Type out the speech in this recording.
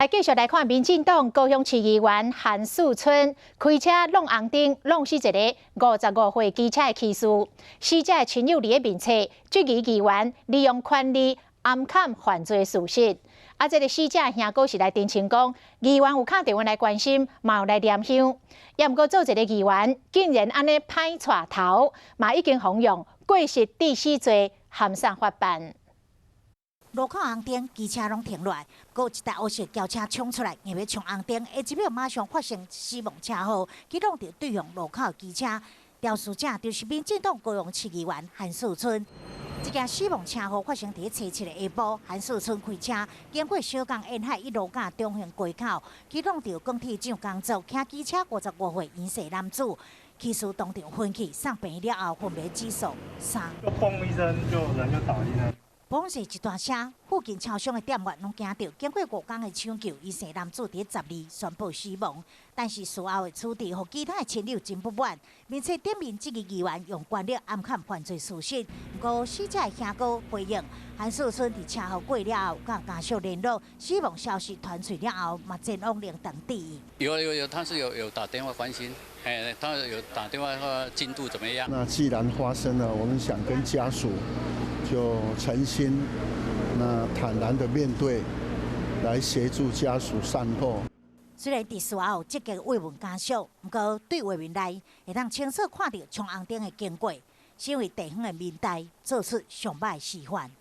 来继续来看，民进党高雄市议员韩树春开车弄红灯，弄死一个55岁机车的骑士。死者的亲友伫面册质疑议员利用权力暗砍犯罪事实。这个死者兄哥是来澄清讲，议员有打电话来关心，嘛有来念香。也毋过做一个议员，竟然安尼歹带头，嘛已经妨用过失致死罪函上法办。路口红灯，机车拢停落来，阁有一台黑色轿车冲出来，硬要冲红灯，下一秒马上发生死亡车祸，启动着对向路口的机车。肇事者就是民进党高雄市议员韩树春。这件死亡车祸发生在初七的下晡，韩树春开车经过小港沿海一路架中横街口，启动着钢铁匠工作，骑机车55岁黄色男子，骑士当场昏去，送病院了后分别指数3。就嘣一声，人就倒地了。嘣是一段声，附近超商的店员拢惊到，经过5天的抢救，医生男子伫12宣布死亡。但是事后的处置，让其他的亲友真不满，并且点名这个议员用权力暗砍犯罪事实。不过死者的兄哥回应，韩树春伫车祸过了后，甲家属联络，死亡消息传出了后，嘛前往灵堂致意。有，他是有打电话关心，他有打电话说进度怎么样？那既然发生了，我们想跟家属就诚心、坦然的面对，来协助家属善后。虽然伫事后积极慰问家属，不过对画面内会当清楚看到冲红灯的经过，身为地方的民代做出上歹的示范。